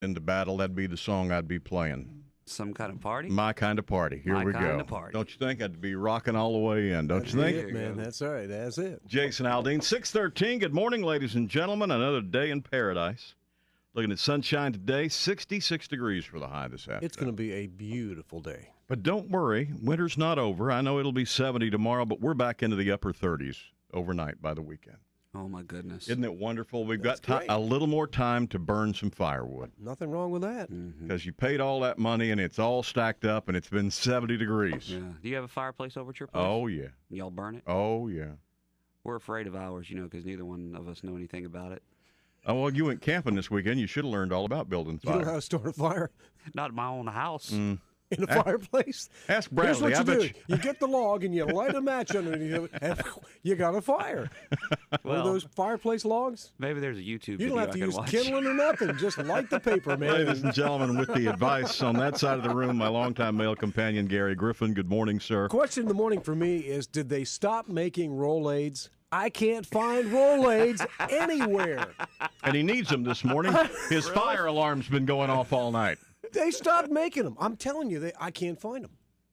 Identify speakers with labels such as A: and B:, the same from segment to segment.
A: into battle, that'd be the song I'd be playing.
B: Some kind of party?
A: My kind of party. Here we go.
B: My kind of party.
A: Don't you think I'd be rocking all the way in? Don't you think?
C: It, man. That's all right. That's it.
A: Jason Aldean, 6:13. Good morning, ladies and gentlemen. Another day in paradise. Looking at sunshine today, 66 degrees for the high this afternoon.
C: It's going to be a beautiful day.
A: But don't worry, winter's not over. I know it'll be 70 tomorrow, but we're back into the upper 30s overnight by the weekend.
B: Oh, my goodness.
A: Isn't it wonderful? We've
C: That's
A: got a little more time to burn some firewood.
C: Nothing wrong with that.
A: Because you paid all that money, and it's all stacked up, and it's been 70 degrees.
B: Yeah. Do you have a fireplace over at your place?
A: Oh, yeah.
B: Y'all burn it?
A: Oh, yeah.
B: We're afraid of ours, because neither one of us know anything about it.
A: Oh, well, you went camping this weekend. You should have learned all about building fire.
C: You know how to start a fire?
B: Not in my own house.
C: In a fireplace?
A: Ask Bradley.
C: Here's what you do. You get the log and you light a match underneath it, and you got a fire. One of those fireplace logs?
B: Maybe there's a YouTube
C: You
B: video
C: don't have
B: I
C: to
B: can
C: use
B: watch.
C: kindling or nothing. Just light the paper, man.
A: Ladies and gentlemen, with the advice on that side of the room, my longtime male companion, Gary Griffin. Good morning, sir.
C: Question in the morning for me is, did they stop making Rolaids? I can't find Rolaids anywhere.
A: And he needs them this morning. His fire alarm's been going off all night.
C: They stopped making them. I'm telling you, I can't find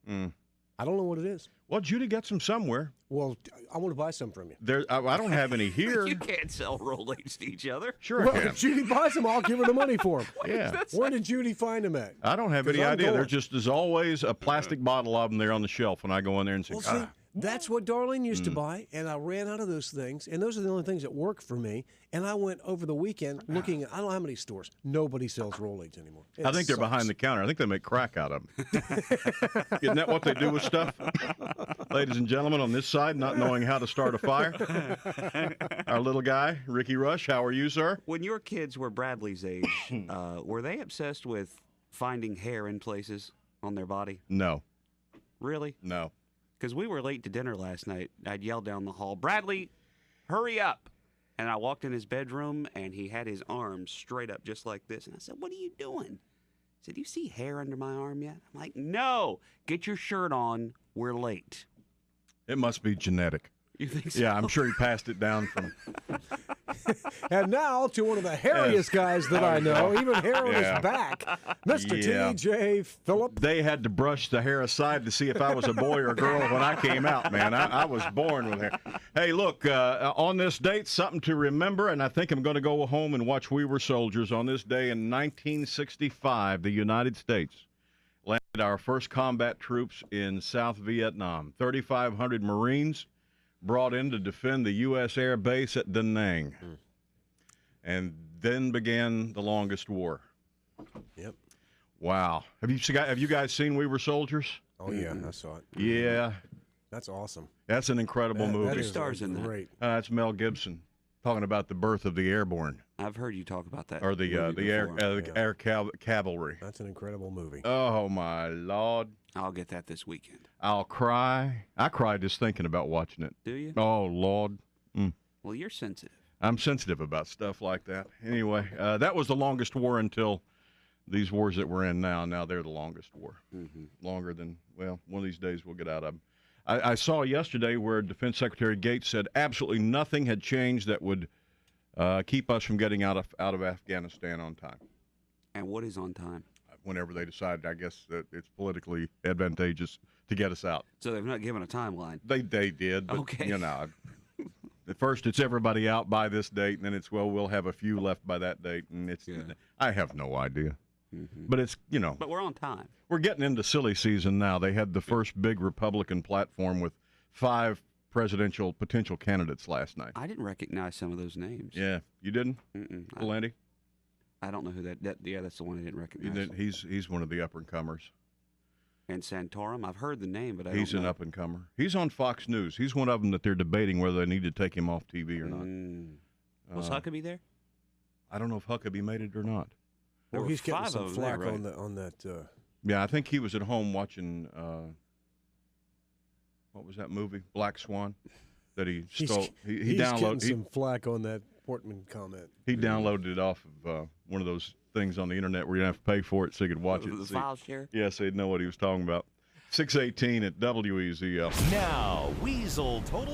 C: them. I don't know what it is.
A: Well, Judy got some somewhere.
C: Well, I want to buy some from you.
A: I don't have any here.
B: You can't sell Rolaids to each other.
A: Sure
C: Well,
A: I can.
C: if Judy buys them, I'll give her the money for them.
A: Yeah.
C: Where did Judy find them at?
A: I don't have any
C: 'Cause I'm
A: idea.
C: going.
A: There's just, as always, a plastic bottle of them there on the shelf when I go in there and say,
C: Well, see, that's what Darlene used to buy, and I ran out of those things, and those are the only things that work for me. And I went over the weekend looking at, I don't know how many stores. Nobody sells Rolaids anymore.
A: I think they're behind the counter. I think they make crack out of them. Isn't that what they do with stuff? Ladies and gentlemen, on this side, not knowing how to start a fire, our little guy, Ricky Rush. How are you, sir?
B: When your kids were Bradley's age, were they obsessed with finding hair in places on their body?
A: No.
B: Really?
A: No.
B: Because we were late to dinner last night. I'd yelled down the hall, "Bradley, hurry up!" And I walked in his bedroom, and he had his arms straight up just like this. And I said, "What are you doing?" He said, "Do you see hair under my arm yet?" I'm like, "No, get your shirt on. We're late."
A: It must be genetic.
B: You think so?
A: Yeah, I'm sure he passed it down from...
C: And now to one of the hairiest guys that I know, even hair on
A: Yeah.
C: his back, Mr.
A: Yeah.
C: T.J. Phillip.
A: They had to brush the hair aside to see if I was a boy or a girl when I came out, man. I was born with hair. Hey, look, on this date, something to remember, and I think I'm going to go home and watch We Were Soldiers. On this day in 1965, the United States landed our first combat troops in South Vietnam. 3,500 Marines brought in to defend the U.S. Air Base at Da Nang. And then began the longest war.
C: Yep.
A: Wow. Have you guys seen We Were Soldiers?
C: Oh, yeah, I saw it.
A: Yeah.
C: That's awesome.
A: That's an incredible movie.
C: That is
B: stars in that?
C: great.
A: That's Mel Gibson talking about the birth of the airborne
B: I've heard you talk about that.
A: or the
B: movie
A: air
B: before.
A: cavalry.
C: That's an incredible movie.
A: Oh my Lord.
B: I'll get that this weekend.
A: I'll cry. I cried just thinking about watching it.
B: Do you?
A: Oh Lord.
B: Well, you're sensitive.
A: I'm sensitive about stuff like that. Anyway, that was the longest war until these wars that we're in now. Now they're the longest war. Longer than, well, one of these days we'll get out of them. I saw yesterday where Defense Secretary Gates said absolutely nothing had changed that would keep us from getting out of Afghanistan on time.
B: And what is on time?
A: Whenever they decided, I guess, that it's politically advantageous to get us out.
B: So they've not given a timeline.
A: They did, but,
B: Okay.
A: you know, at first it's everybody out by this date, and then it's, well, we'll have a few left by that date, and it's, I have no idea. But it's, you know.
B: But we're on time.
A: We're getting into silly season now. They had the first big Republican platform with 5 presidential potential candidates last night.
B: I didn't recognize some of those names.
A: Yeah, you didn't?
B: Mm-mm.
A: Valenti?
B: I don't know who that. Yeah, that's the one I didn't recognize.
A: He's one of the up-and-comers.
B: And Santorum, I've heard the name, but I
A: He's
B: don't
A: an
B: know.
A: up-and-comer. He's on Fox News. He's one of them that they're debating whether they need to take him off TV or not.
B: Was Huckabee there?
A: I don't know if Huckabee made it or not.
B: There
C: Well,
B: were
C: he's getting
B: 5
C: some
B: of them there,
C: flack
B: right?
C: on that.
A: Yeah, I think he was at home watching, what was that movie? Black Swan, that he stole. He
C: he's getting
A: downloaded.
C: some flack on that Portman comment.
A: He downloaded it off of one of those things on the internet where you don't have to pay for it so you could watch it.
B: The
A: and see.
B: file share?
A: Yeah, so he'd know what he was talking about. 6:18 at WEZL.
D: Now, Weasel Total